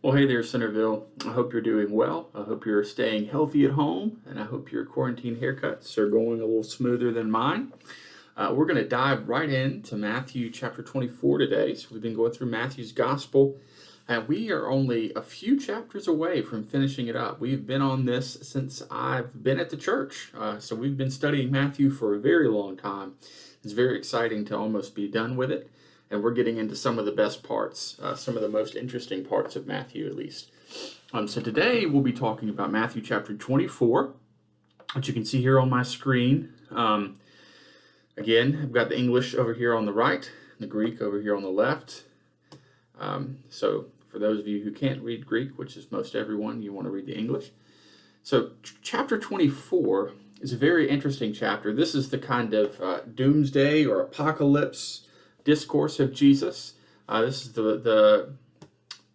Well, hey there, Centerville. I hope you're doing well. I hope you're staying healthy at home, and I hope your quarantine haircuts are going a little smoother than mine. We're going to dive right into Matthew chapter 24 today. So we've been going through Matthew's gospel, and we are only a few chapters away from finishing it up. We've been on this since I've been at the church. So we've been studying Matthew for a very long time. It's very exciting to almost be done with it. And we're getting into some of the best parts, some of the most interesting parts of Matthew, at least. So today we'll be talking about Matthew chapter 24, which you can see here on my screen. Again, I've got the English over here on the right, the Greek over here on the left. So for those of you who can't read Greek, which is most everyone, you want to read the English. So chapter 24 is a very interesting chapter. This is the kind of doomsday or apocalypse discourse of Jesus. This is the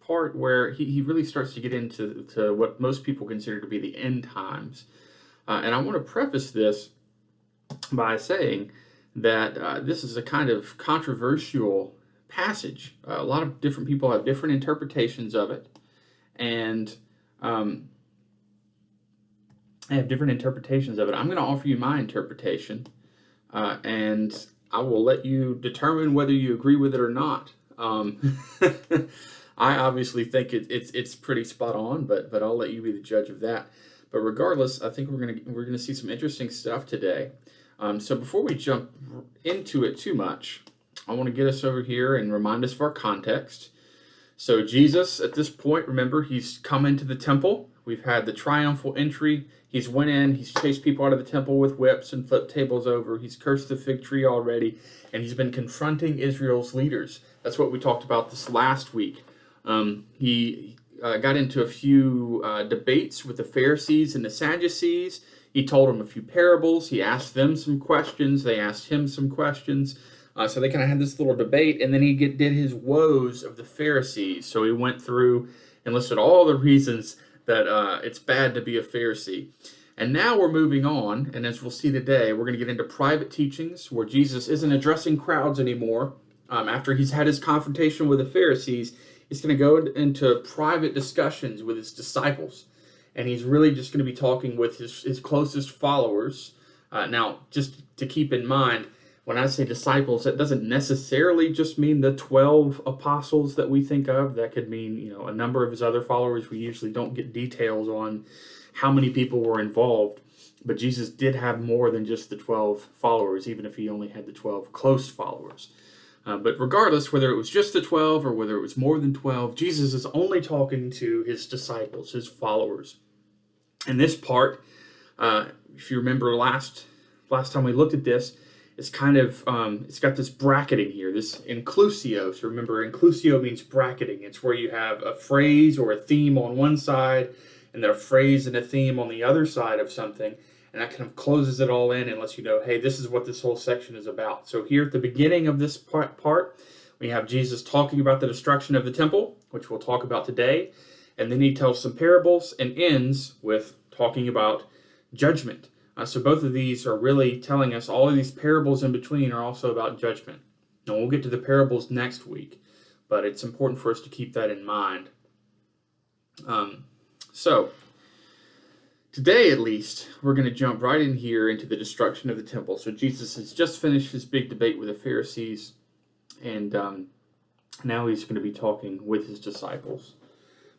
part where he really starts to get into what most people consider to be the end times. And I want to preface this by saying that this is a kind of controversial passage. A lot of different people have different interpretations of it, and I have different interpretations of it. I'm going to offer you my interpretation, and I will let you determine whether you agree with it or not. I obviously think it's pretty spot on, but I'll let you be the judge of that. But regardless, I think we're gonna see some interesting stuff today. So before we jump into it too much, I want to get us over here and remind us of our context. So Jesus, at this point, remember, he's come into the temple. We've had the triumphal entry. He's went in, he's chased people out of the temple with whips and flipped tables over. He's cursed the fig tree already, and he's been confronting Israel's leaders. That's what we talked about this last week. He got into a few debates with the Pharisees and the Sadducees. He told them a few parables. He asked them some questions. They asked him some questions. So they kind of had this little debate, and then he did his woes of the Pharisees. So he went through and listed all the reasons that it's bad to be a Pharisee. And now we're moving on, and as we'll see today, we're going to get into private teachings where Jesus isn't addressing crowds anymore. After he's had his confrontation with the Pharisees, he's going to go into private discussions with his disciples. And he's really just going to be talking with his closest followers. Now, just to keep in mind, when I say disciples, that doesn't necessarily just mean the 12 apostles that we think of. That could mean, a number of his other followers. We usually don't get details on how many people were involved. But Jesus did have more than just the 12 followers, even if he only had the 12 close followers. But regardless, whether it was just the 12 or whether it was more than 12, Jesus is only talking to his disciples, his followers. And this part, if you remember last time we looked at this, it's kind of, it's got this bracketing here, this inclusio. So remember, inclusio means bracketing. It's where you have a phrase or a theme on one side, and then a phrase and a theme on the other side of something. And that kind of closes it all in and lets you know, hey, this is what this whole section is about. So here at the beginning of this part, we have Jesus talking about the destruction of the temple, which we'll talk about today. And then he tells some parables and ends with talking about judgment. So both of these are really telling us, all of these parables in between are also about judgment. And we'll get to the parables next week, but it's important for us to keep that in mind. So today, at least, we're going to jump right in here into the destruction of the temple. So Jesus has just finished his big debate with the Pharisees, and now he's going to be talking with his disciples.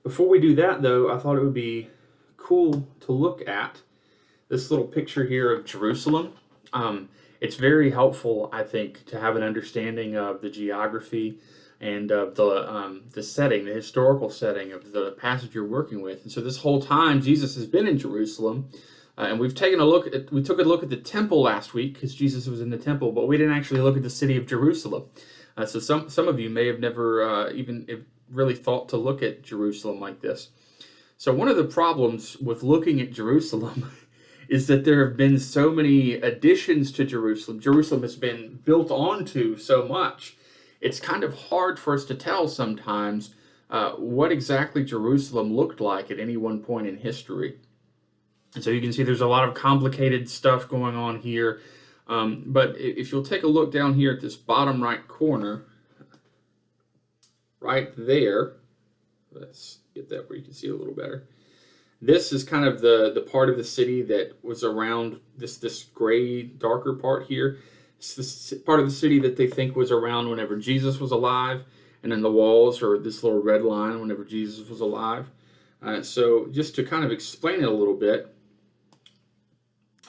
Before we do that, though, I thought it would be cool to look at this little picture here of Jerusalem. It's very helpful, I think, to have an understanding of the geography and of the setting, the historical setting of the passage you're working with. And so this whole time, Jesus has been in Jerusalem, and we took a look at the temple last week because Jesus was in the temple, but we didn't actually look at the city of Jerusalem. So some of you may have never even really thought to look at Jerusalem like this. So one of the problems with looking at Jerusalem is that there have been so many additions to Jerusalem. Jerusalem has been built onto so much. It's kind of hard for us to tell sometimes what exactly Jerusalem looked like at any one point in history. And so you can see there's a lot of complicated stuff going on here. But if you'll take a look down here at this bottom right corner, right there, let's Get that where you can see it a little better. This is kind of the part of the city that was around this gray, darker part here. It's this part of the city that they think was around whenever Jesus was alive, and then the walls are this little red line whenever Jesus was alive. So just to kind of explain it a little bit,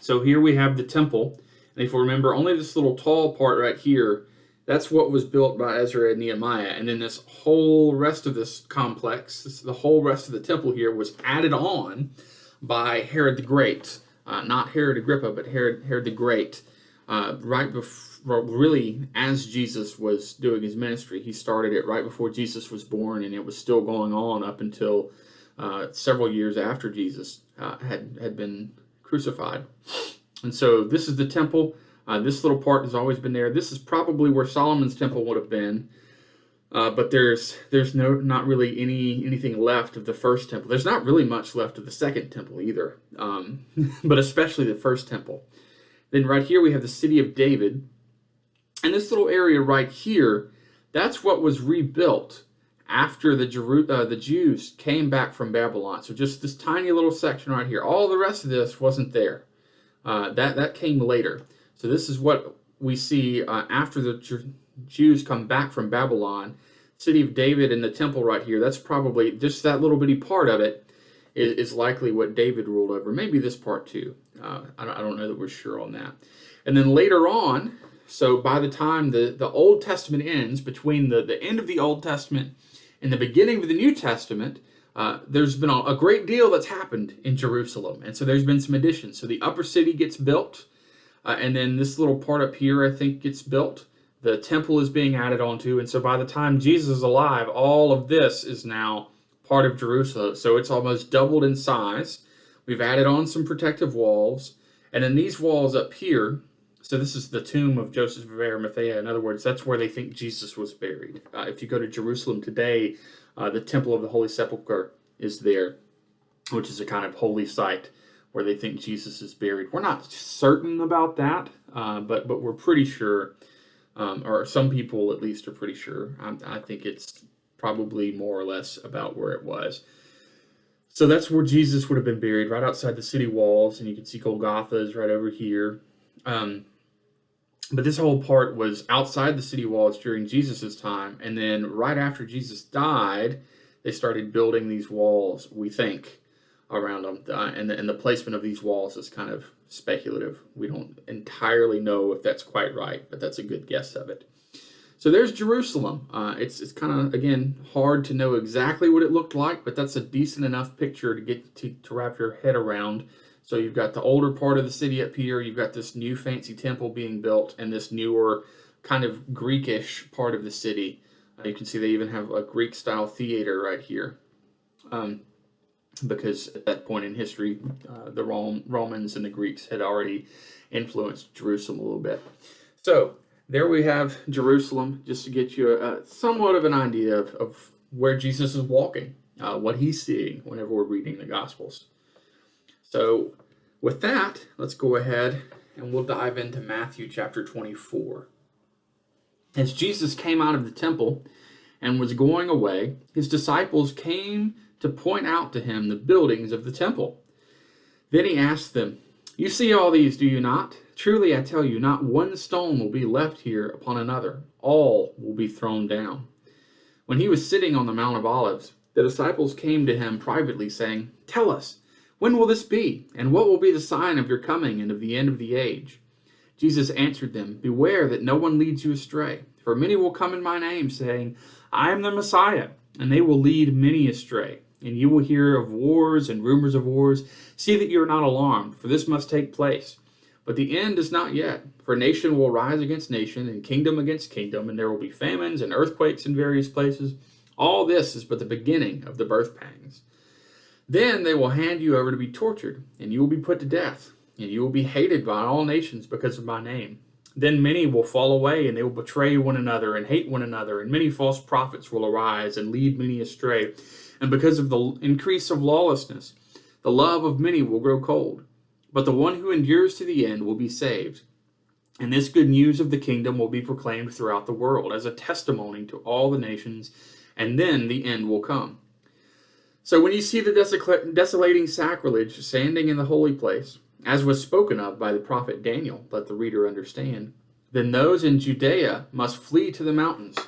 so here we have the temple, and if we remember, only this little tall part right here, that's what was built by Ezra and Nehemiah, and then this whole rest of this complex, the whole rest of the temple here was added on by Herod the Great, not Herod Agrippa, but Herod the Great, right before, really, as Jesus was doing his ministry. He started it right before Jesus was born, and it was still going on up until several years after Jesus had been crucified. And so this is the temple. This little part has always been there. This is probably where Solomon's temple would have been, but there's not really anything left of the first temple. There's not really much left of the second temple either, but especially the first temple. Then right here we have the city of David, and this little area right here, that's what was rebuilt after the Jews came back from Babylon. So just this tiny little section right here. All the rest of this wasn't there. That came later. So this is what we see after the Jews come back from Babylon. City of David and the temple right here, that's probably just that little bitty part of it is likely what David ruled over. Maybe this part too. I don't know that we're sure on that. And then later on, so by the time the Old Testament ends, between the end of the Old Testament and the beginning of the New Testament, there's been a great deal that's happened in Jerusalem. And so there's been some additions. So the upper city gets built. And then this little part up here, I think, gets built. The temple is being added onto. And so by the time Jesus is alive, all of this is now part of Jerusalem. So it's almost doubled in size. We've added on some protective walls. And then these walls up here, so this is the tomb of Joseph of Arimathea. In other words, that's where they think Jesus was buried. If you go to Jerusalem today, the Temple of the Holy Sepulchre is there, which is a kind of holy site where they think Jesus is buried. We're not certain about that, but we're pretty sure, or some people at least are pretty sure. I think it's probably more or less about where it was. So that's where Jesus would have been buried, right outside the city walls, and you can see Golgotha is right over here. But this whole part was outside the city walls during Jesus' time, and then right after Jesus died, they started building these walls, we think, around them, and the placement of these walls is kind of speculative. We don't entirely know if that's quite right, but that's a good guess of it. So there's Jerusalem. It's kind of, again, hard to know exactly what it looked like, but that's a decent enough picture to get to wrap your head around. So you've got the older part of the city up here, you've got this new fancy temple being built, and this newer kind of Greekish part of the city. You can see they even have a Greek-style theater right here. Because at that point in history, the Romans and the Greeks had already influenced Jerusalem a little bit. So there we have Jerusalem, just to get you somewhat of an idea of where Jesus is walking, what he's seeing whenever we're reading the Gospels. So with that, let's go ahead and we'll dive into Matthew chapter 24. As Jesus came out of the temple and was going away, his disciples came to point out to him the buildings of the temple. Then he asked them, "You see all these, do you not? Truly I tell you, not one stone will be left here upon another. All will be thrown down." When he was sitting on the Mount of Olives, the disciples came to him privately, saying, "Tell us, when will this be? And what will be the sign of your coming and of the end of the age?" Jesus answered them, "Beware that no one leads you astray. For many will come in my name, saying, 'I am the Messiah,' and they will lead many astray. And you will hear of wars and rumors of wars. See that you are not alarmed, for this must take place. But the end is not yet. For nation will rise against nation, and kingdom against kingdom, and there will be famines and earthquakes in various places. All this is but the beginning of the birth pangs. Then they will hand you over to be tortured, and you will be put to death, and you will be hated by all nations because of my name. Then many will fall away, and they will betray one another and hate one another, and many false prophets will arise and lead many astray. And because of the increase of lawlessness, the love of many will grow cold. But the one who endures to the end will be saved. And this good news of the kingdom will be proclaimed throughout the world as a testimony to all the nations, and then the end will come. So when you see the desolating sacrilege standing in the holy place, as was spoken of by the prophet Daniel, let the reader understand, then those in Judea must flee to the mountains.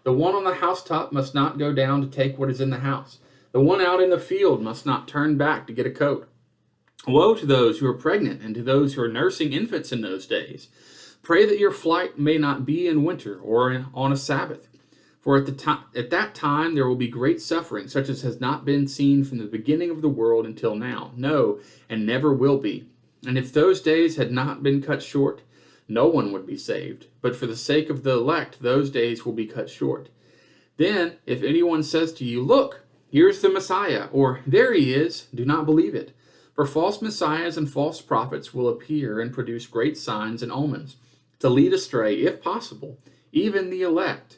The one on the housetop must not go down to take what is in the house. The one out in the field must not turn back to get a coat. Woe to those who are pregnant and to those who are nursing infants in those days. Pray that your flight may not be in winter or on a Sabbath. For at that time there will be great suffering, such as has not been seen from the beginning of the world until now. No, and never will be. And if those days had not been cut short, no one would be saved. But for the sake of the elect, those days will be cut short. Then, if anyone says to you, look, here's the Messiah, or there he is, do not believe it. For false messiahs and false prophets will appear and produce great signs and omens, to lead astray, if possible, even the elect.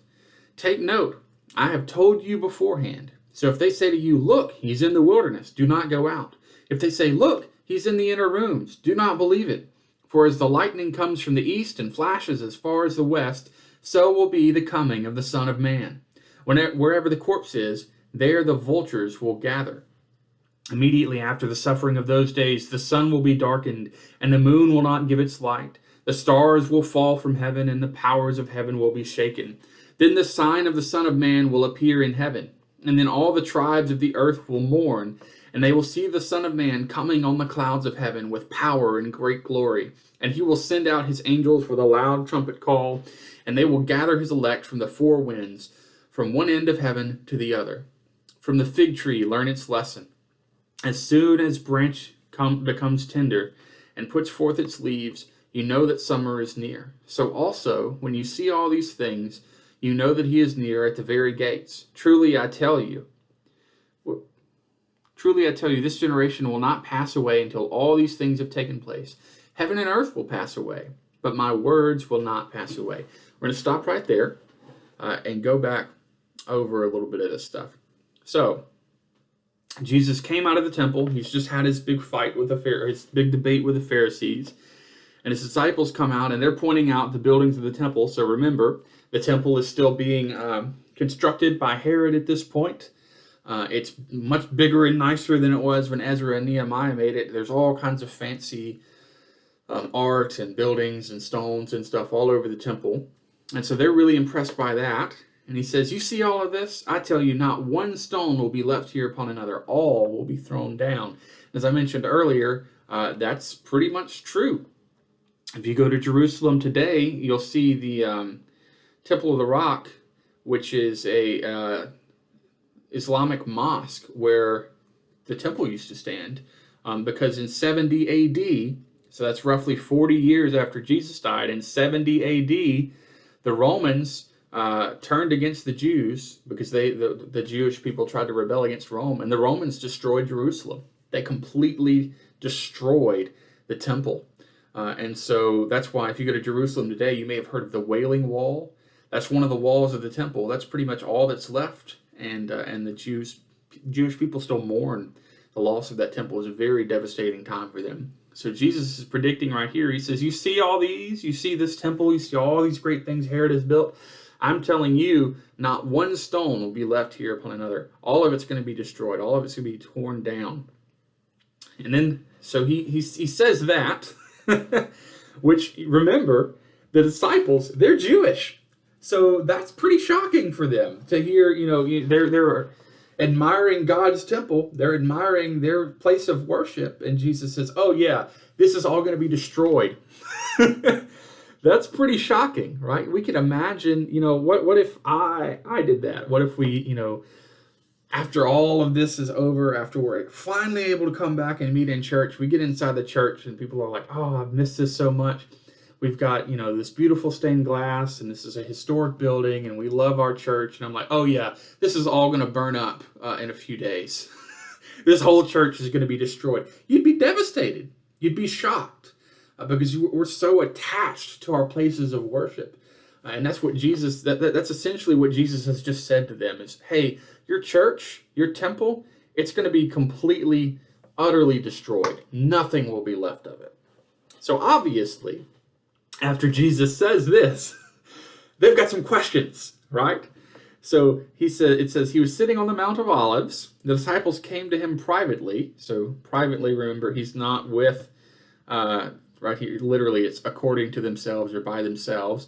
Take note, I have told you beforehand. So if they say to you, look, he's in the wilderness, do not go out. If they say, look, he's in the inner rooms, do not believe it. For as the lightning comes from the east and flashes as far as the west, so will be the coming of the Son of Man. Wherever the corpse is, there the vultures will gather. Immediately after the suffering of those days, the sun will be darkened, and the moon will not give its light. The stars will fall from heaven, and the powers of heaven will be shaken. Then the sign of the Son of Man will appear in heaven, and then all the tribes of the earth will mourn, and they will see the Son of Man coming on the clouds of heaven with power and great glory. And he will send out his angels with a loud trumpet call, and they will gather his elect from the four winds, from one end of heaven to the other. From the fig tree learn its lesson. As soon as branch becomes tender and puts forth its leaves, you know that summer is near. So also, when you see all these things, you know that he is near at the very gates. Truly I tell you, this generation will not pass away until all these things have taken place. Heaven and earth will pass away, but my words will not pass away. We're going to stop right there and go back over a little bit of this stuff. So, Jesus came out of the temple. He's just had his big fight with his big debate with the Pharisees. And his disciples come out, and they're pointing out the buildings of the temple. So remember, the temple is still being constructed by Herod at this point. It's much bigger and nicer than it was when Ezra and Nehemiah made it. There's all kinds of fancy art and buildings and stones and stuff all over the temple. And so they're really impressed by that. And he says, you see all of this? I tell you, not one stone will be left here upon another. All will be thrown down. As I mentioned earlier, that's pretty much true. If you go to Jerusalem today, you'll see the Temple of the Rock, which is a Islamic mosque where the temple used to stand. Because in 70 A.D., so that's roughly 40 years after Jesus died, in 70 A.D., the Romans turned against the Jews because the Jewish people tried to rebel against Rome, and the Romans destroyed Jerusalem. They completely destroyed the temple. And so that's why if you go to Jerusalem today, you may have heard of the Wailing Wall. That's one of the walls of the temple. That's pretty much all that's left. And the Jewish people still mourn the loss of that temple. It was a very devastating time for them. So Jesus is predicting right here. He says, you see all these? You see this temple? You see all these great things Herod has built? I'm telling you, not one stone will be left here upon another. All of it's going to be destroyed. All of it's going to be torn down. And then, so he says that, which, remember, the disciples, they're Jewish. So that's pretty shocking for them to hear, they're admiring God's temple. They're admiring their place of worship. And Jesus says, oh yeah, this is all going to be destroyed. That's pretty shocking, right? We can imagine, what if I did that? What if we, after all of this is over, after we're finally able to come back and meet in church, we get inside the church and people are like, oh, I've missed this so much. We've got, this beautiful stained glass, and this is a historic building, and we love our church. And I'm like, oh yeah, this is all going to burn up in a few days. This whole church is going to be destroyed. You'd be devastated. You'd be shocked because we're so attached to our places of worship. And that's what Jesus, that's essentially what Jesus has just said to them is, hey, your church, your temple, it's going to be completely, utterly destroyed. Nothing will be left of it. So obviously, after Jesus says this, they've got some questions, right? So it says he was sitting on the Mount of Olives. The disciples came to him privately. So privately, remember, he's not with, right here, literally it's according to themselves or by themselves,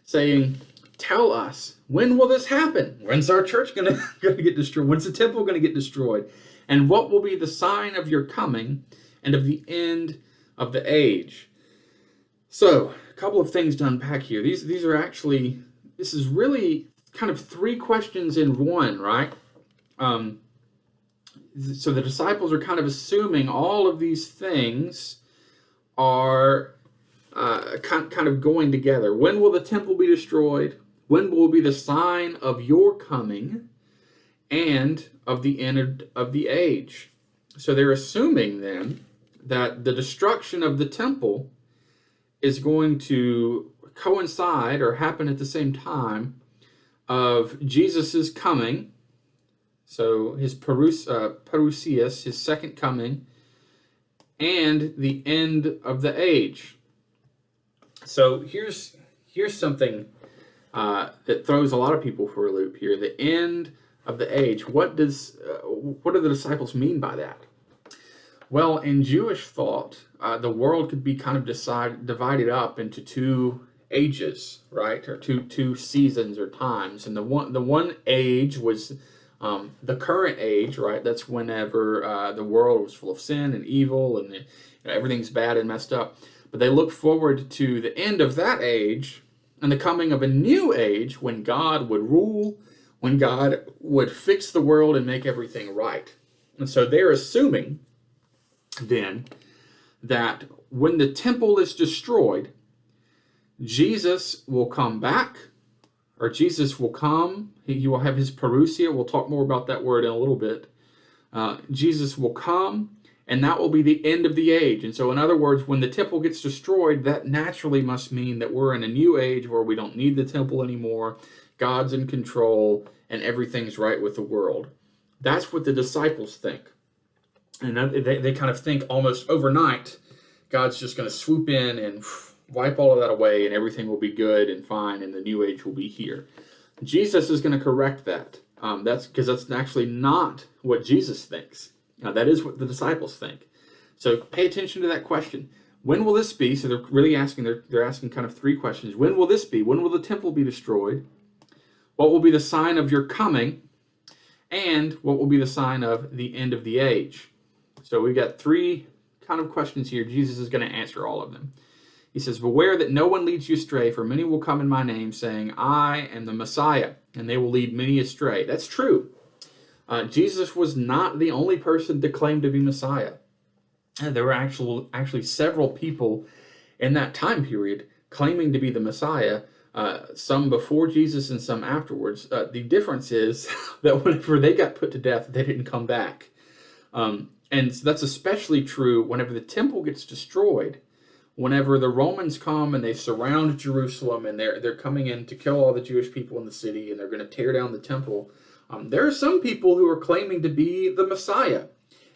saying, tell us, when will this happen? When's our church going to get destroyed? When's the temple going to get destroyed? And what will be the sign of your coming and of the end of the age? So, a couple of things to unpack here. These are actually, this is really kind of three questions in one, right? So the disciples are kind of assuming all of these things are kind of going together. When will the temple be destroyed? When will be the sign of your coming and of the end of the age? So they're assuming then that the destruction of the temple is going to coincide or happen at the same time of Jesus's coming, so his parousias, his second coming, and the end of the age. So here's something that throws a lot of people for a loop here. The end of the age. What do the disciples mean by that? Well, in Jewish thought, the world could be kind of divided up into two ages, right, or two seasons or times. And the one age was the current age, right? That's whenever the world was full of sin and evil, and everything's bad and messed up. But they look forward to the end of that age and the coming of a new age when God would rule, when God would fix the world and make everything right. And so they're assuming then that when the temple is destroyed, Jesus will come back, or Jesus will come. He will have his parousia. We'll talk more about that word in a little bit. Jesus will come, and that will be the end of the age. And so, in other words, when the temple gets destroyed, that naturally must mean that we're in a new age where we don't need the temple anymore. God's in control, and everything's right with the world. That's what the disciples think. And they kind of think almost overnight, God's just going to swoop in and wipe all of that away, and everything will be good and fine, and the new age will be here. Jesus is going to correct that. That's because that's actually not what Jesus thinks. Now, that is what the disciples think. So pay attention to that question. When will this be? So they're really asking, they're asking kind of three questions. When will this be? When will the temple be destroyed? What will be the sign of your coming? And what will be the sign of the end of the age? So we've got three kind of questions here. Jesus is going to answer all of them. He says, beware that no one leads you astray, for many will come in my name, saying, I am the Messiah, and they will lead many astray. That's true. Jesus was not the only person to claim to be Messiah. There were actually several people in that time period claiming to be the Messiah, some before Jesus and some afterwards. The difference is that whenever they got put to death, they didn't come back. And so that's especially true whenever the temple gets destroyed. Whenever the Romans come and they surround Jerusalem and they're coming in to kill all the Jewish people in the city, and they're going to tear down the temple, there are some people who are claiming to be the Messiah.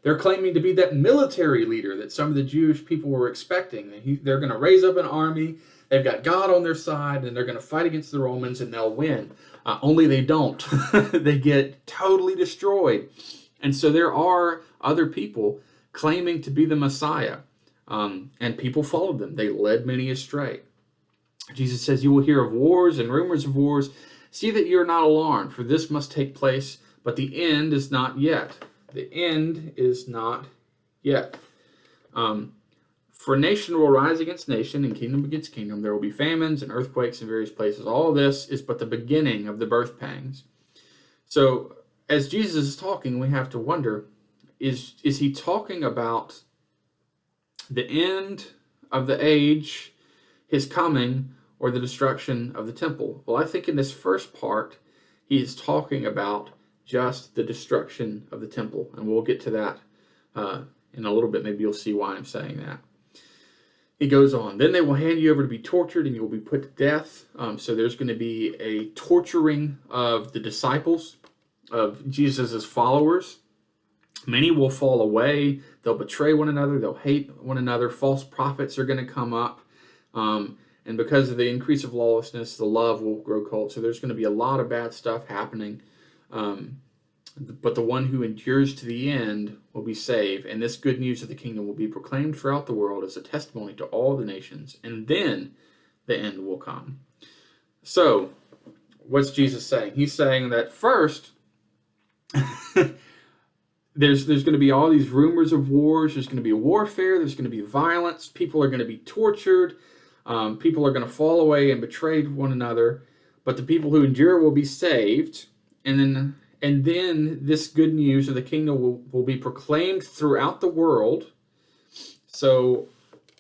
They're claiming to be that military leader that some of the Jewish people were expecting. They're going to raise up an army, they've got God on their side, and they're going to fight against the Romans and they'll win. Only they don't. They get totally destroyed. And so there are other people claiming to be the Messiah. And people followed them. They led many astray. Jesus says, you will hear of wars and rumors of wars. See that you are not alarmed, for this must take place, but the end is not yet. The end is not yet. For nation will rise against nation and kingdom against kingdom. There will be famines and earthquakes in various places. All this is but the beginning of the birth pangs. So as Jesus is talking, we have to wonder, is he talking about the end of the age, his coming, or the destruction of the temple? Well, I think in this first part, he is talking about just the destruction of the temple. And we'll get to that in a little bit. Maybe you'll see why I'm saying that. He goes on, then they will hand you over to be tortured and you will be put to death. So there's going to be a torturing of the disciples, of Jesus' followers. Many will fall away. They'll betray one another. They'll hate one another. False prophets are going to come up. And because of the increase of lawlessness, the love will grow cold. So there's going to be a lot of bad stuff happening. But the one who endures to the end will be saved. And this good news of the kingdom will be proclaimed throughout the world as a testimony to all the nations. And then the end will come. So, what's Jesus saying? He's saying that first, there's going to be all these rumors of wars. There's going to be warfare. There's going to be violence. People are going to be tortured. People are going to fall away and betray one another. But the people who endure will be saved. And then this good news of the kingdom will be proclaimed throughout the world. So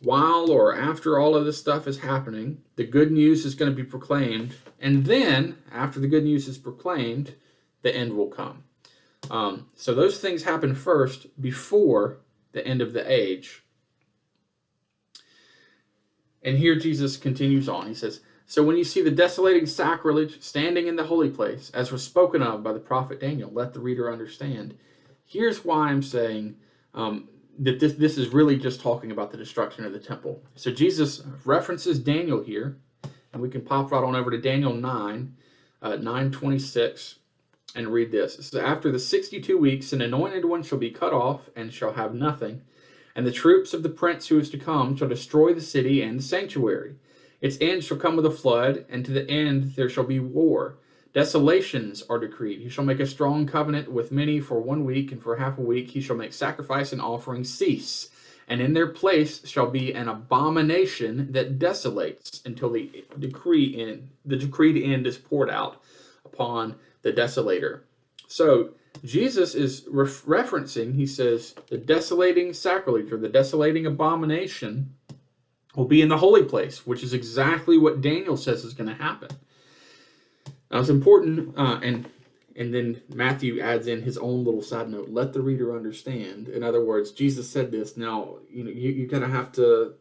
while or after all of this stuff is happening, the good news is going to be proclaimed. And then, after the good news is proclaimed, the end will come. So those things happen first before the end of the age. And here Jesus continues on. He says, so when you see the desolating sacrilege standing in the holy place, as was spoken of by the prophet Daniel, let the reader understand. Here's why I'm saying that this is really just talking about the destruction of the temple. So Jesus references Daniel here, and we can pop right on over to Daniel 9:26, and read this. It says, after the 62 weeks, an anointed one shall be cut off, and shall have nothing. And the troops of the prince who is to come shall destroy the city and the sanctuary. Its end shall come with a flood, and to the end there shall be war. Desolations are decreed. He shall make a strong covenant with many for 1 week, and for half a week he shall make sacrifice and offering cease. And in their place shall be an abomination that desolates until the decreed end is poured out upon the desolator. So Jesus is referencing, he says, the desolating sacrilege or the desolating abomination will be in the holy place, which is exactly what Daniel says is going to happen. Now it's important, and then Matthew adds in his own little side note, let the reader understand. In other words, Jesus said this. Now, you kind of have to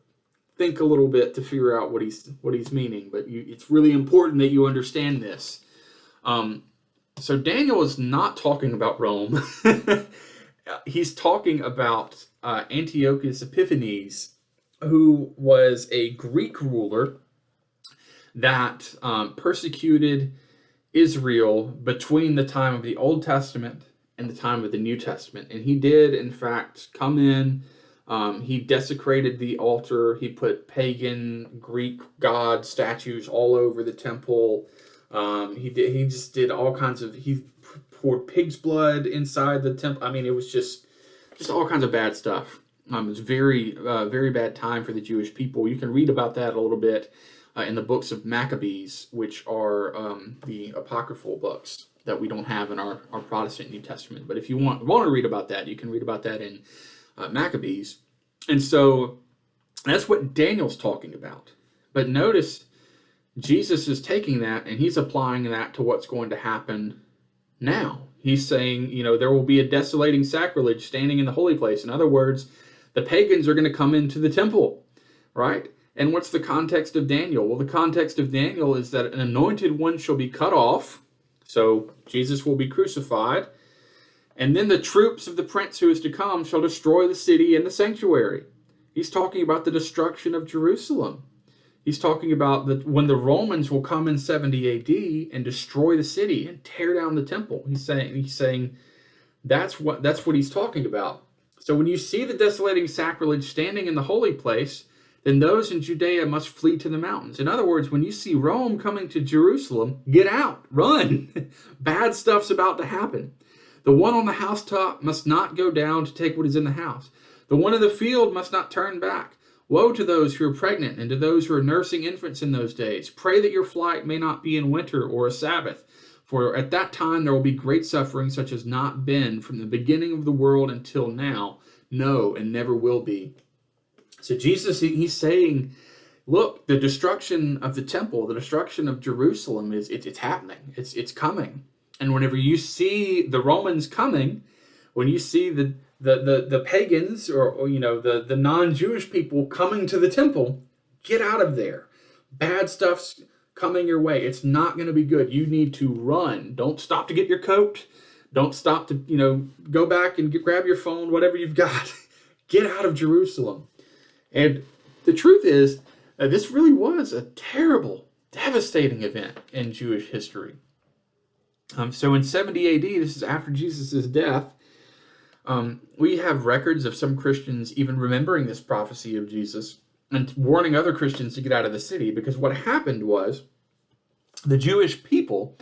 think a little bit to figure out what he's meaning, but it's really important that you understand this. So Daniel is not talking about Rome. He's talking about Antiochus Epiphanes, who was a Greek ruler that persecuted Israel between the time of the Old Testament and the time of the New Testament. And he did, in fact, come in. He desecrated the altar. He put pagan Greek god statues all over the temple. He just did all kinds of, he poured pig's blood inside the temple. I mean, it was just all kinds of bad stuff. It was very bad time for the Jewish people. You can read about that a little bit in the books of Maccabees, which are the apocryphal books that we don't have in our Protestant New Testament. But if you want to read about that, you can read about that in Maccabees. And so that's what Daniel's talking about. But notice Jesus is taking that and he's applying that to what's going to happen now. He's saying, there will be a desolating sacrilege standing in the holy place. In other words, the pagans are going to come into the temple, right? And what's the context of Daniel? Well, the context of Daniel is that an anointed one shall be cut off. So Jesus will be crucified. And then the troops of the prince who is to come shall destroy the city and the sanctuary. He's talking about the destruction of Jerusalem. He's talking about when the Romans will come in 70 AD and destroy the city and tear down the temple. He's saying that's what he's talking about. So when you see the desolating sacrilege standing in the holy place, then those in Judea must flee to the mountains. In other words, when you see Rome coming to Jerusalem, get out, run. Bad stuff's about to happen. The one on the housetop must not go down to take what is in the house. The one in the field must not turn back. Woe to those who are pregnant and to those who are nursing infants in those days. Pray that your flight may not be in winter or a Sabbath. For at that time there will be great suffering such as not been from the beginning of the world until now, no, and never will be. So Jesus, he's saying, look, the destruction of the temple, the destruction of Jerusalem it's happening. It's coming. And whenever you see the Romans coming, when you see the pagans or the non-Jewish people coming to the temple, get out of there. Bad stuff's coming your way. It's not going to be good. You need to run. Don't stop to get your coat. Don't stop to, go back and grab your phone, whatever you've got. Get out of Jerusalem. And the truth is, This really was a terrible, devastating event in Jewish history. So in 70 AD, this is after Jesus' death, we have records of some Christians even remembering this prophecy of Jesus and warning other Christians to get out of the city, because what happened was the Jewish people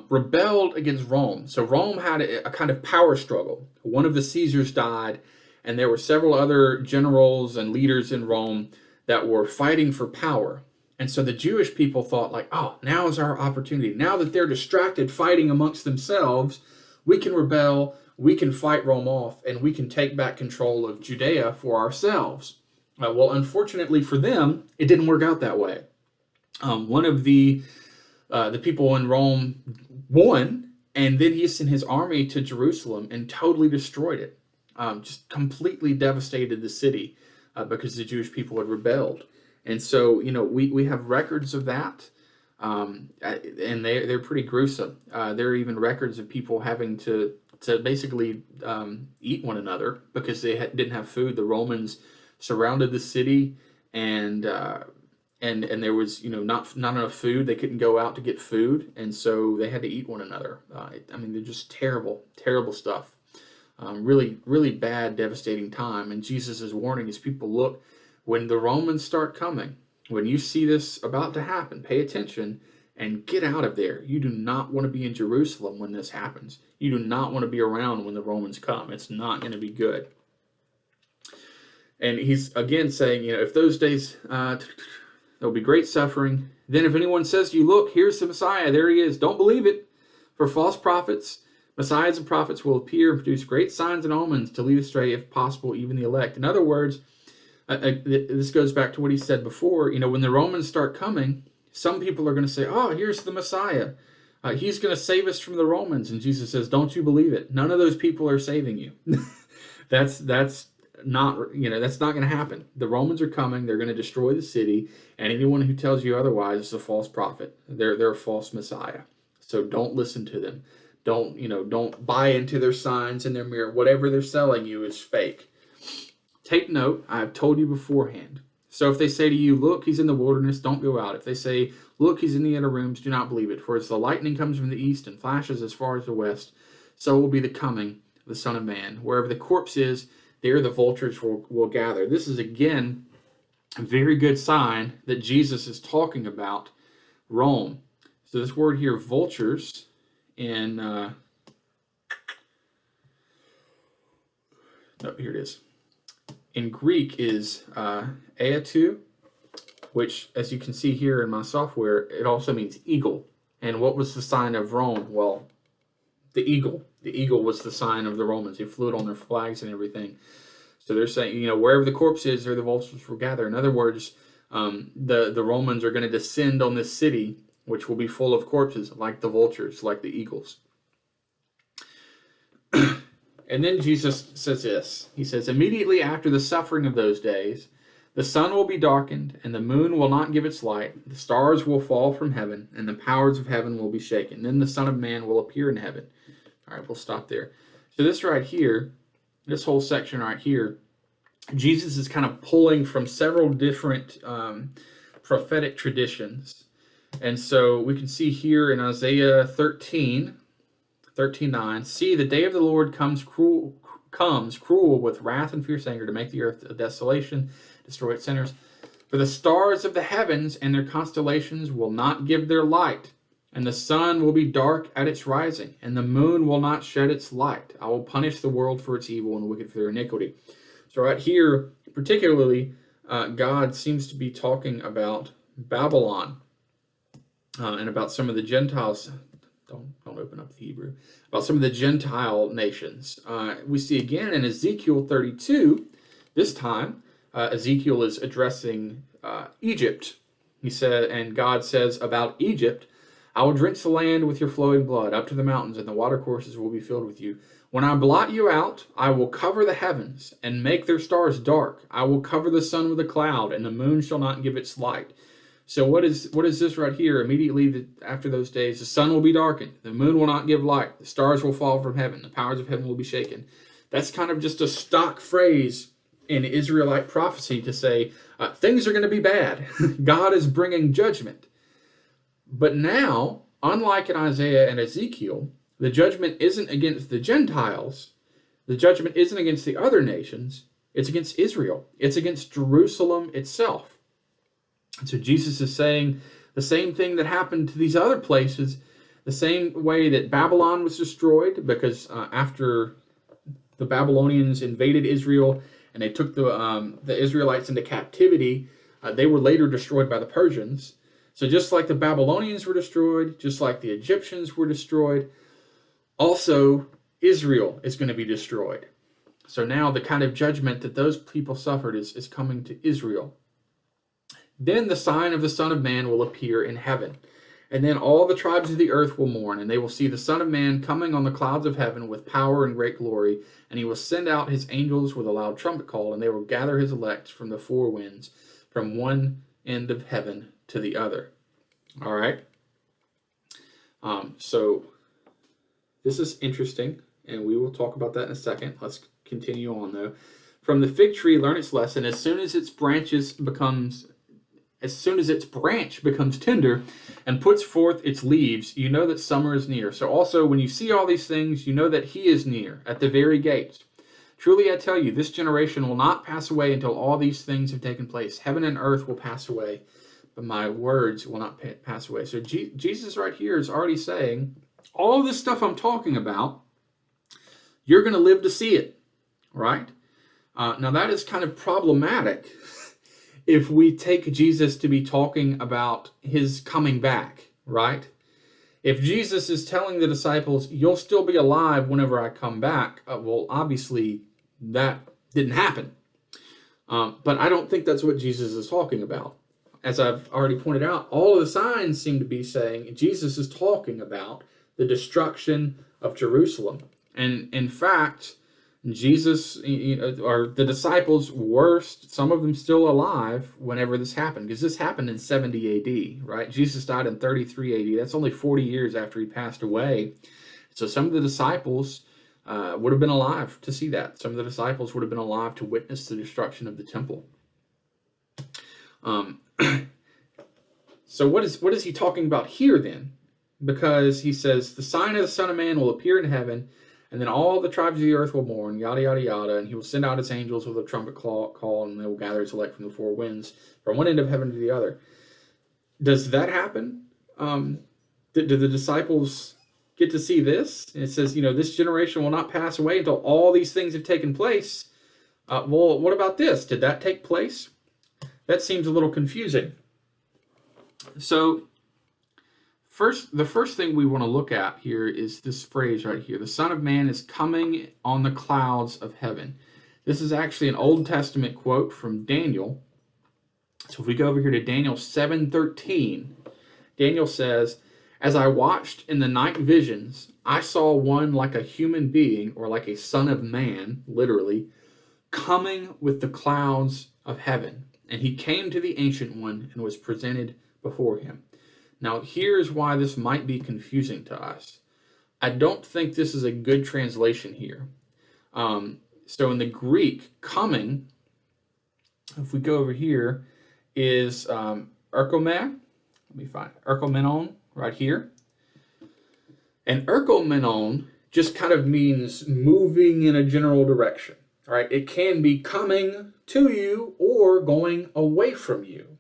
rebelled against Rome. So Rome had a kind of power struggle. One of the Caesars died, and there were several other generals and leaders in Rome that were fighting for power. And so the Jewish people thought, like, oh, now is our opportunity. Now that they're distracted fighting amongst themselves, we can rebel, we can fight Rome off, and we can take back control of Judea for ourselves. Well, unfortunately for them, it didn't work out that way. One of the people in Rome won, and then he sent his army to Jerusalem and totally destroyed it. Just completely devastated the city because the Jewish people had rebelled. And so, we have records of that, and they're pretty gruesome. There are even records of people having to basically eat one another because they didn't have food. The Romans surrounded the city, and there was not enough food. They couldn't go out to get food, and so they had to eat one another. They're just terrible stuff. Really, really bad, devastating time. And Jesus is warning his people, look, when the Romans start coming, when you see this about to happen, pay attention and get out of there. You do not want to be in Jerusalem when this happens. You do not want to be around when the Romans come. It's not going to be good. And he's again saying, if those days, there'll be great suffering. Then if anyone says to you, look, here's the Messiah, there he is, don't believe it. For false prophets, messiahs and prophets will appear and produce great signs and omens to lead astray, if possible, even the elect. In other words, this goes back to what he said before. When the Romans start coming, some people are going to say, oh, here's the Messiah. He's going to save us from the Romans. And Jesus says, don't you believe it? None of those people are saving you. That's not going to happen. The Romans are coming. They're going to destroy the city. And anyone who tells you otherwise is a false prophet. They're a false Messiah. So don't listen to them. Don't buy into their signs and their mirror. Whatever they're selling you is fake. Take note, I have told you beforehand. So if they say to you, look, he's in the wilderness, don't go out. If they say, look, he's in the inner rooms, do not believe it. For as the lightning comes from the east and flashes as far as the west, so will be the coming of the Son of Man. Wherever the corpse is, there the vultures will gather. This is, again, a very good sign that Jesus is talking about Rome. So this word here, vultures, here it is. In Greek is aetu, which, as you can see here in my software, it also means eagle. And what was the sign of Rome? Well, the eagle. The eagle was the sign of the Romans. They flew it on their flags and everything. So they're saying, wherever the corpse is, there the vultures will gather. In other words, the Romans are going to descend on this city, which will be full of corpses, like the vultures, like the eagles. And then Jesus says this. He says, immediately after the suffering of those days, the sun will be darkened, and the moon will not give its light. The stars will fall from heaven, and the powers of heaven will be shaken. Then the Son of Man will appear in heaven. All right, we'll stop there. So this right here, this whole section right here, Jesus is kind of pulling from several different prophetic traditions. And so we can see here in Isaiah 13:9, see, the day of the Lord comes cruel with wrath and fierce anger to make the earth a desolation, destroy its sinners. For the stars of the heavens and their constellations will not give their light, and the sun will be dark at its rising, and the moon will not shed its light. I will punish the world for its evil and the wicked for their iniquity. So right here, particularly, God seems to be talking about Babylon and about some of the Gentiles. Don't open up the Hebrew. About some of the Gentile nations. We see again in Ezekiel 32, this time, Ezekiel is addressing Egypt. He said, and God says about Egypt, I will drench the land with your flowing blood up to the mountains, and the watercourses will be filled with you. When I blot you out, I will cover the heavens and make their stars dark. I will cover the sun with a cloud, and the moon shall not give its light. So what is this right here? Immediately after those days, the sun will be darkened, the moon will not give light, the stars will fall from heaven, the powers of heaven will be shaken. That's kind of just a stock phrase in Israelite prophecy to say things are going to be bad. God is bringing judgment. But now, unlike in Isaiah and Ezekiel, the judgment isn't against the Gentiles. The judgment isn't against the other nations. It's against Israel. It's against Jerusalem itself. And so Jesus is saying the same thing that happened to these other places, the same way that Babylon was destroyed, because after the Babylonians invaded Israel and they took the Israelites into captivity, they were later destroyed by the Persians. So just like the Babylonians were destroyed, just like the Egyptians were destroyed, also Israel is going to be destroyed. So now the kind of judgment that those people suffered is coming to Israel. Then the sign of the Son of Man will appear in heaven. And then all the tribes of the earth will mourn, and they will see the Son of Man coming on the clouds of heaven with power and great glory. And he will send out his angels with a loud trumpet call, and they will gather his elect from the four winds, from one end of heaven to the other. All right. So this is interesting, and we will talk about that in a second. Let's continue on, though. From the fig tree, learn its lesson. As soon as its branch becomes tender and puts forth its leaves, you know that summer is near. So also, when you see all these things, you know that he is near, at the very gates. Truly I tell you, this generation will not pass away until all these things have taken place. Heaven and earth will pass away, but my words will not pass away. So Jesus right here is already saying, all this stuff I'm talking about, you're going to live to see it, right? Now that is kind of problematic if we take Jesus to be talking about his coming back, right? If Jesus is telling the disciples, you'll still be alive whenever I come back, well, obviously that didn't happen. But I don't think that's what Jesus is talking about. As I've already pointed out, all of the signs seem to be saying Jesus is talking about the destruction of Jerusalem. And in fact, Jesus, or the disciples were, some of them still alive whenever this happened, because this happened in 70 AD, right? Jesus died in 33 AD. That's only 40 years after he passed away. So some of the disciples would have been alive to see that. Some of the disciples would have been alive to witness the destruction of the temple. So what is he talking about here then? Because he says, the sign of the Son of Man will appear in heaven, and then all the tribes of the earth will mourn, yada, yada, yada, and he will send out his angels with a trumpet call, and they will gather his elect from the four winds, from one end of heaven to the other. Does that happen? Did the disciples get to see this? And it says, this generation will not pass away until all these things have taken place. Well, what about this? Did that take place? That seems a little confusing. So, the first thing we want to look at here is this phrase right here. The Son of Man is coming on the clouds of heaven. This is actually an Old Testament quote from Daniel. So if we go over here to Daniel 7:13, Daniel says, as I watched in the night visions, I saw one like a human being, or like a son of man, literally, coming with the clouds of heaven. And he came to the Ancient One and was presented before him. Now, here's why this might be confusing to us. I don't think this is a good translation here. So in the Greek, coming, if we go over here, is erchomē. Let me find erchomenon right here. And erchomenon just kind of means moving in a general direction, right? It can be coming to you or going away from you.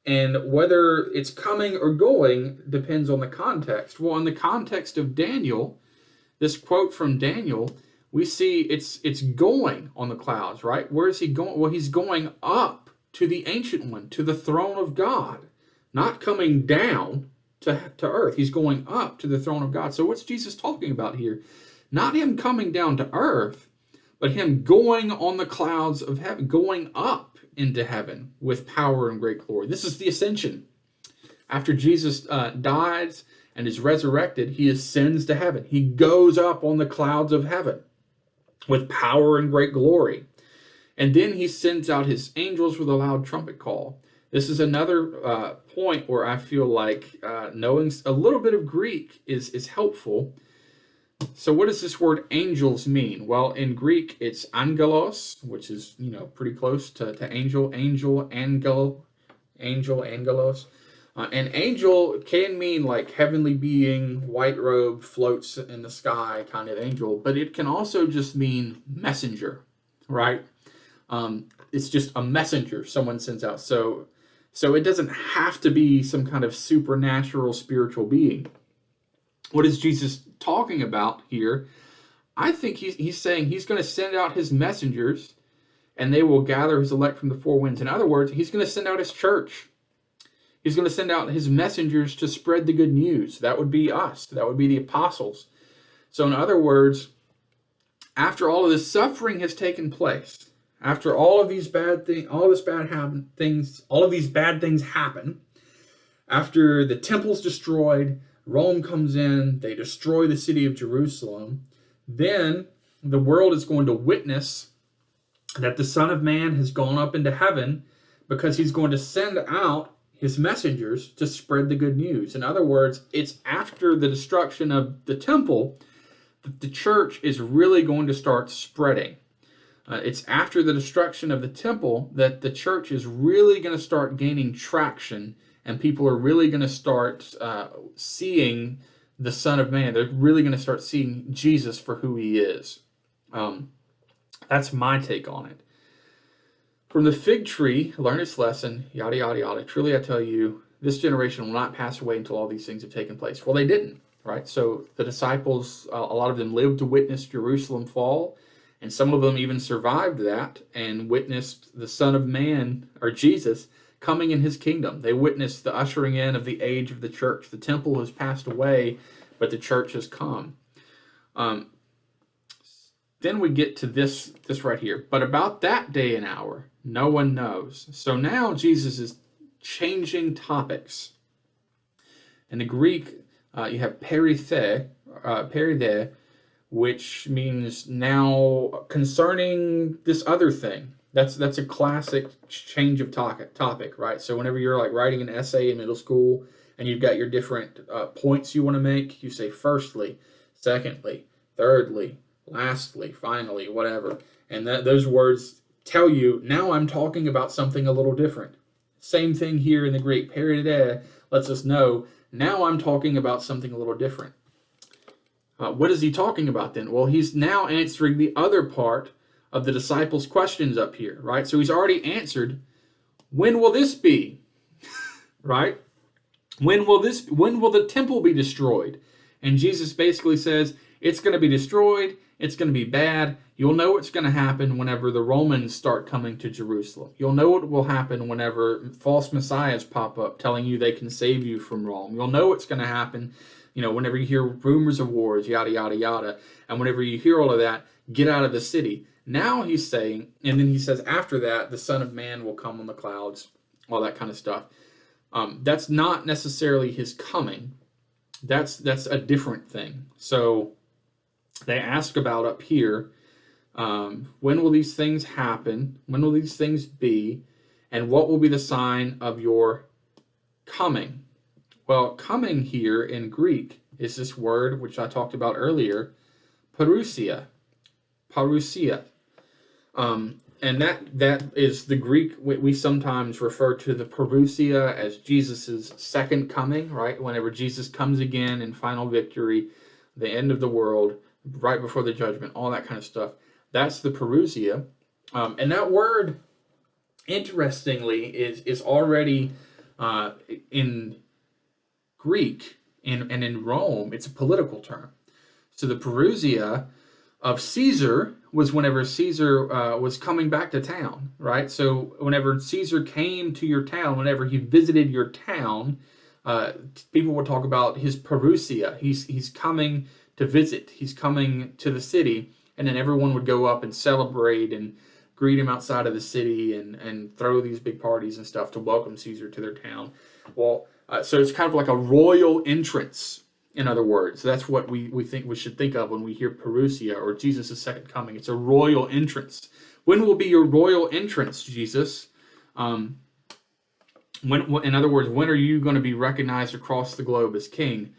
And whether it's coming or going depends on the context. Well, in the context of Daniel, this quote from Daniel, we see it's going on the clouds, right? Where is he going? Well, he's going up to the Ancient One, to the throne of God, not coming down to earth. He's going up to the throne of God. So what's Jesus talking about here? Not him coming down to earth, but him going on the clouds of heaven, going up into heaven with power and great glory. This is the ascension. After Jesus dies and is resurrected, he ascends to heaven. He goes up on the clouds of heaven with power and great glory. And then he sends out his angels with a loud trumpet call. This is another point where I feel like knowing a little bit of Greek is helpful, So what does this word angels mean? Well, in Greek, it's angelos, which is, pretty close to angel, angelos. And angel can mean like heavenly being, white robe, floats in the sky kind of angel, but it can also just mean messenger, right? It's just a messenger someone sends out. So it doesn't have to be some kind of supernatural spiritual being. What is Jesus talking about here? I think he's saying he's going to send out his messengers and they will gather his elect from the four winds. In other words, he's going to send out his church. He's going to send out his messengers to spread the good news. That would be us. That would be the apostles. So in other words, after all of this suffering has taken place, after all of these bad things, all of these bad things happen, after the temple's destroyed, Rome comes in, they destroy the city of Jerusalem, then the world is going to witness that the Son of Man has gone up into heaven because he's going to send out his messengers to spread the good news. In other words, it's after the destruction of the temple that the church is really going to start spreading. It's after the destruction of the temple that the church is really going to start gaining traction, and people are really going to start seeing the Son of Man. They're really going to start seeing Jesus for who he is. That's my take on it. From the fig tree, learn its lesson, yada, yada, yada. Truly I tell you, this generation will not pass away until all these things have taken place. Well, they didn't, right? So the disciples, a lot of them lived to witness Jerusalem fall, and some of them even survived that and witnessed the Son of Man, or Jesus, coming in his kingdom. They witnessed the ushering in of the age of the church. The temple has passed away, but the church has come. Then we get to this right here. But about that day and hour, no one knows. So now Jesus is changing topics. In the Greek, you have perithē, which means now concerning this other thing. That's a classic change of topic, right? So whenever you're like writing an essay in middle school and you've got your different points you want to make, you say firstly, secondly, thirdly, lastly, finally, whatever. And those words tell you, now I'm talking about something a little different. Same thing here in the Greek. Perithē lets us know, now I'm talking about something a little different. What is he talking about then? Well, he's now answering the other part of the disciples' questions up here, right? So he's already answered, when will this be? Right? When will the temple be destroyed? And Jesus basically says, it's going to be destroyed, it's going to be bad. You'll know what's going to happen whenever the Romans start coming to Jerusalem. You'll know what will happen whenever false messiahs pop up telling you they can save you from Rome. You'll know what's going to happen, whenever you hear rumors of wars, yada, yada, yada. And whenever you hear all of that, get out of the city. Now he's saying, and then he says after that, the Son of Man will come on the clouds, all that kind of stuff. That's not necessarily his coming. That's a different thing. So they ask about up here, when will these things happen? When will these things be? And what will be the sign of your coming? Well, coming here in Greek is this word which I talked about earlier, parousia. Parousia. And that is the Greek. We sometimes refer to the parousia as Jesus' second coming, right? Whenever Jesus comes again in final victory, the end of the world, right before the judgment, all that kind of stuff. That's the parousia. And that word, interestingly, is already in Greek and in Rome, it's a political term. So the parousia of Caesar was whenever Caesar was coming back to town, right? So whenever Caesar came to your town, whenever he visited your town, people would talk about his parousia. He's coming to visit. He's coming to the city, and then everyone would go up and celebrate and greet him outside of the city and throw these big parties and stuff to welcome Caesar to their town. Well, so it's kind of like a royal entrance. In other words, that's what we think we should think of when we hear parousia or Jesus' second coming. It's a royal entrance. When will be your royal entrance, Jesus? In other words, when are you going to be recognized across the globe as king?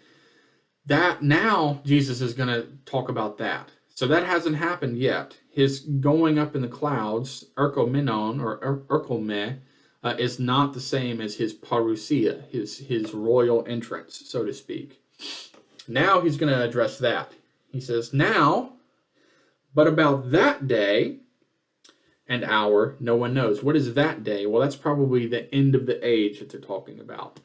That now Jesus is going to talk about that. So that hasn't happened yet. His going up in the clouds, erkomenon or erkome, is not the same as his parousia, his royal entrance, so to speak. Now he's going to address that. He says, now, but about that day and hour, no one knows. What is that day? Well, that's probably the end of the age that they're talking about.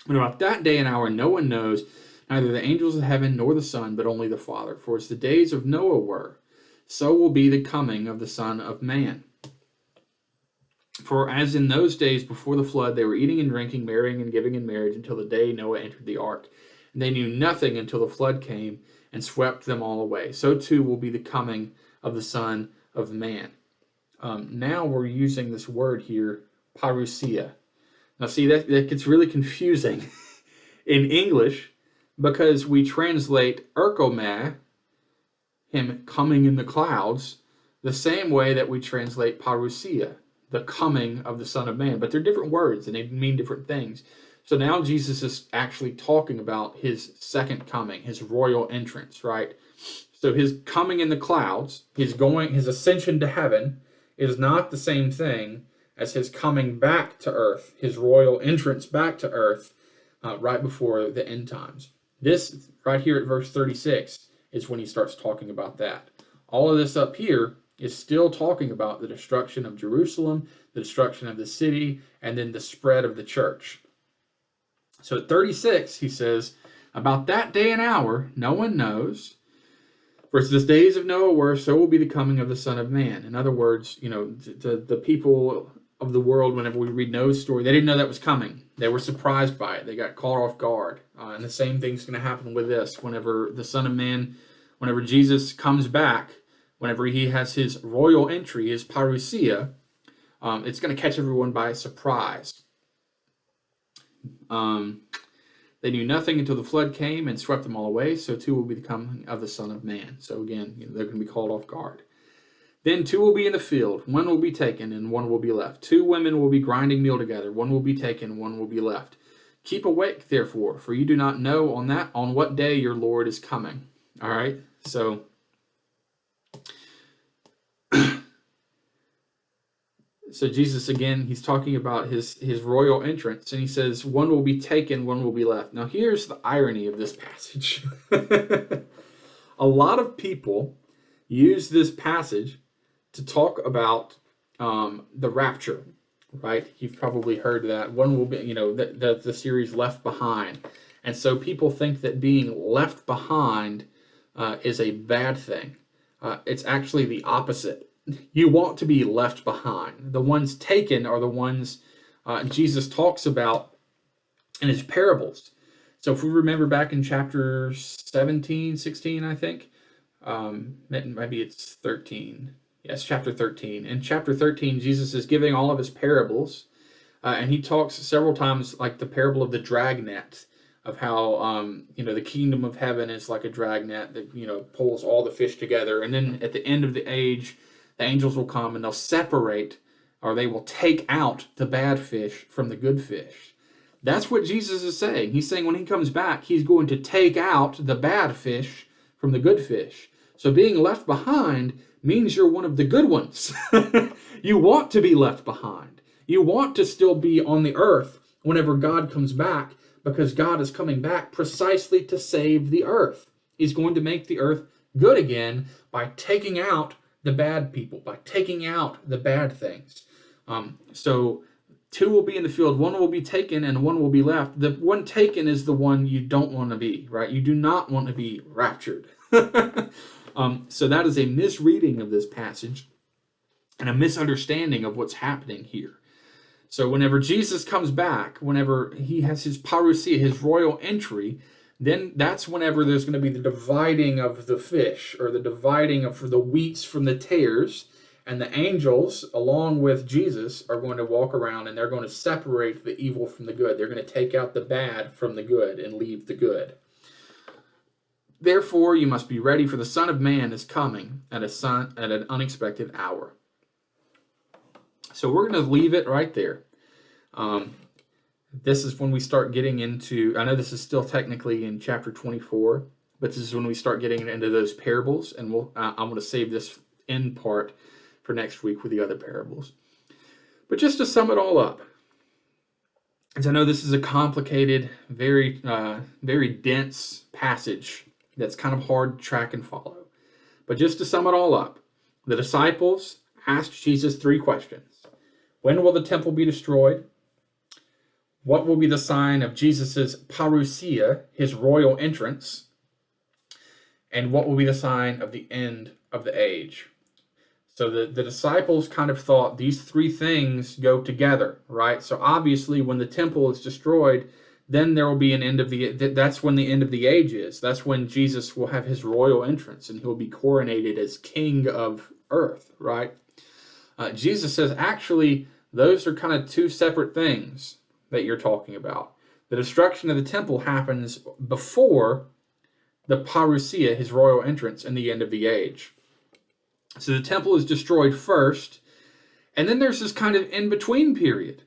And about that day and hour, no one knows, neither the angels of heaven nor the Son, but only the Father. For as the days of Noah were, so will be the coming of the Son of Man. For as in those days before the flood, they were eating and drinking, marrying and giving in marriage until the day Noah entered the ark. And they knew nothing until the flood came and swept them all away. So too will be the coming of the Son of Man. Now we're using this word here, parousia. Now see, that gets really confusing in English because we translate erkome, him coming in the clouds, the same way that we translate parousia, the coming of the Son of Man. But they're different words and they mean different things. So now Jesus is actually talking about his second coming, his royal entrance, right? So his coming in the clouds, his ascension to heaven is not the same thing as his coming back to earth, his royal entrance back to earth, right before the end times. This, right here at verse 36, is when he starts talking about that. All of this up here is still talking about the destruction of Jerusalem, the destruction of the city, and then the spread of the church. So at 36, he says, about that day and hour, no one knows. For as the days of Noah were, so will be the coming of the Son of Man. In other words, the people of the world, whenever we read Noah's story, they didn't know that was coming. They were surprised by it. They got caught off guard. And the same thing's going to happen with this. Whenever the Son of Man, whenever Jesus comes back, whenever he has his royal entry, his parousia, it's going to catch everyone by surprise. They knew nothing until the flood came and swept them all away. So too will be the coming of the Son of Man. So again, they're going to be called off guard. Then two will be in the field, one will be taken, and one will be left. Two women will be grinding meal together, one will be taken, one will be left. Keep awake, therefore, for you do not know on what day your Lord is coming. All right, so Jesus, again, he's talking about his royal entrance, and he says, one will be taken, one will be left. Now, here's the irony of this passage. A lot of people use this passage to talk about the rapture, right? You've probably heard that. One will be, the series Left Behind. And so people think that being left behind is a bad thing. It's actually the opposite. You want to be left behind. The ones taken are the ones Jesus talks about in his parables. So if we remember back in chapter 17, 16, I think, maybe it's 13. Yes, chapter 13. In chapter 13, Jesus is giving all of his parables, and he talks several times like the parable of the dragnet, of how the kingdom of heaven is like a dragnet that pulls all the fish together, and then at the end of the age, the angels will come and they'll separate, or they will take out the bad fish from the good fish. That's what Jesus is saying. He's saying when he comes back, he's going to take out the bad fish from the good fish. So being left behind means you're one of the good ones. You want to be left behind. You want to still be on the earth whenever God comes back, because God is coming back precisely to save the earth. He's going to make the earth good again by taking out the bad people, by taking out the bad things. So two will be in the field, one will be taken and one will be left. The one taken is the one you don't want to be, right? You do not want to be raptured. So that is a misreading of this passage and a misunderstanding of what's happening here. So whenever Jesus comes back, whenever he has his parousia, his royal entry, then that's whenever there's going to be the dividing of the fish, or the dividing of the wheats from the tares, and the angels, along with Jesus, are going to walk around and they're going to separate the evil from the good. They're going to take out the bad from the good and leave the good. Therefore, you must be ready, for the Son of Man is coming at an unexpected hour. So we're going to leave it right there. This is when we start getting into, I know this is still technically in chapter 24, but this is when we start getting into those parables, and I'm going to save this end part for next week with the other parables. But just to sum it all up, as I know this is a complicated, very, very dense passage that's kind of hard to track and follow. But just to sum it all up, the disciples asked Jesus 3 questions. When will the temple be destroyed? What will be the sign of Jesus' parousia, his royal entrance? And what will be the sign of the end of the age? So the disciples kind of thought these 3 things go together, right? So obviously when the temple is destroyed, then there will be an end of that's when the end of the age is. That's when Jesus will have his royal entrance and he'll be coronated as king of earth, right? Jesus says, actually, those are kind of 2 separate things that you're talking about. The destruction of the temple happens before the parousia, his royal entrance, and the end of the age. So the temple is destroyed first, and then there's this kind of in-between period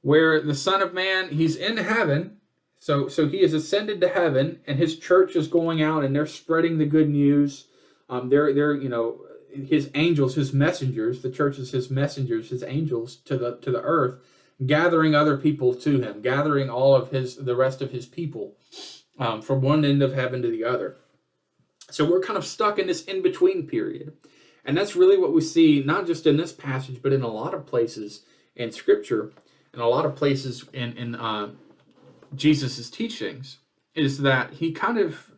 where the Son of Man, he's in heaven, so he has ascended to heaven, and his church is going out and they're spreading the good news. They're his angels, his messengers, the church is his messengers, his angels to the earth, gathering other people to him, gathering all of the rest of his people from one end of heaven to the other. So we're kind of stuck in this in-between period. And that's really what we see, not just in this passage, but in a lot of places in Scripture, and a lot of places in Jesus' teachings, is that he kind of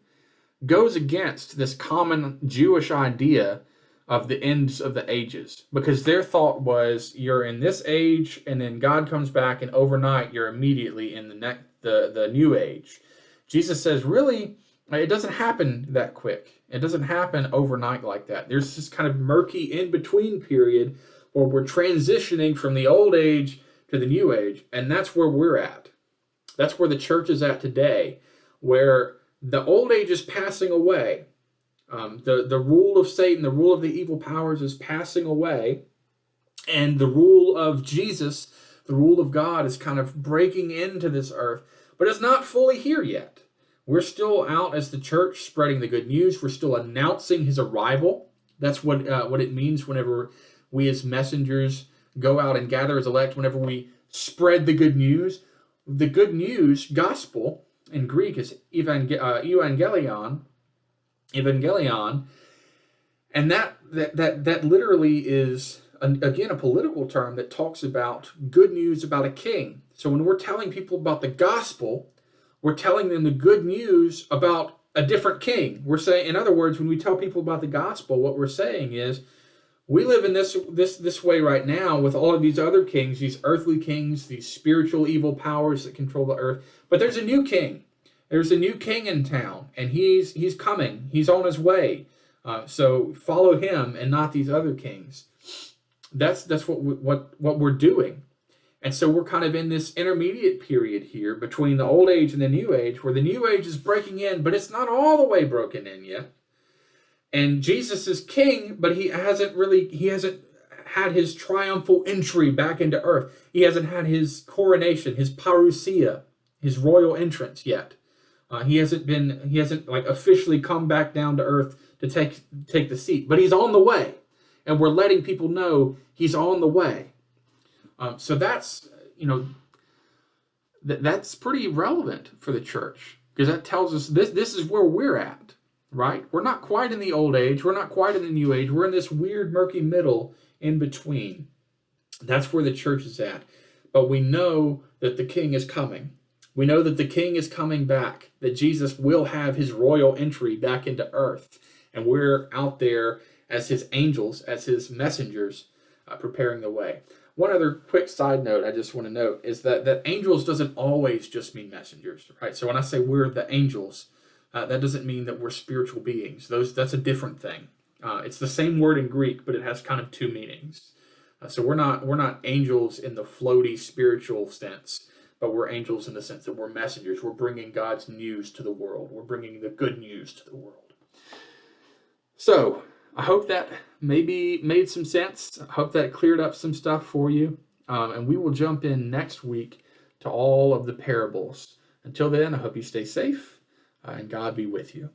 goes against this common Jewish idea of the ends of the ages, because their thought was you're in this age and then God comes back and overnight you're immediately in the new age. Jesus says really it doesn't happen that quick. It doesn't happen overnight like that. There's this kind of murky in-between period where we're transitioning from the old age to the new age, and that's where we're at. That's where the church is at today, where the old age is passing away. The rule of Satan, the rule of the evil powers is passing away, and the rule of Jesus, the rule of God, is kind of breaking into this earth, but it's not fully here yet. We're still out as the church spreading the good news. We're still announcing his arrival. That's what it means whenever we as messengers go out and gather as elect, whenever we spread the good news. The good news, gospel, in Greek is evangelion, and that literally is, again, a political term that talks about good news about a king. So when we're telling people about the gospel, we're telling them the good news about a different king. We're saying, in other words, when we tell people about the gospel, what we're saying is, we live in this way right now with all of these other kings, these earthly kings, these spiritual evil powers that control the earth. But there's a new king. There's a new king in town, and he's coming. He's on his way. So follow him and not these other kings. That's what we're doing. And so we're kind of in this intermediate period here between the old age and the new age, where the new age is breaking in, but it's not all the way broken in yet. And Jesus is king, but he hasn't had his triumphal entry back into earth. He hasn't had his coronation, his parousia, his royal entrance yet. He hasn't like officially come back down to earth to take the seat, but he's on the way, and we're letting people know he's on the way. So that's that's pretty relevant for the church, because that tells us this is where we're at, right? We're not quite in the old age. We're not quite in the new age. We're in this weird, murky middle in between. That's where the church is at. But we know that the king is coming. We know that the king is coming back, that Jesus will have his royal entry back into earth. And we're out there as his angels, as his messengers, preparing the way. One other quick side note I just want to note is that angels doesn't always just mean messengers, right? So when I say we're the angels, that doesn't mean that we're spiritual beings. That's a different thing. It's the same word in Greek, but it has kind of 2 meanings. So we're not angels in the floaty spiritual sense, but we're angels in the sense that we're messengers. We're bringing God's news to the world. We're bringing the good news to the world. So I hope that maybe made some sense. I hope that cleared up some stuff for you. And we will jump in next week to all of the parables. Until then, I hope you stay safe and God be with you.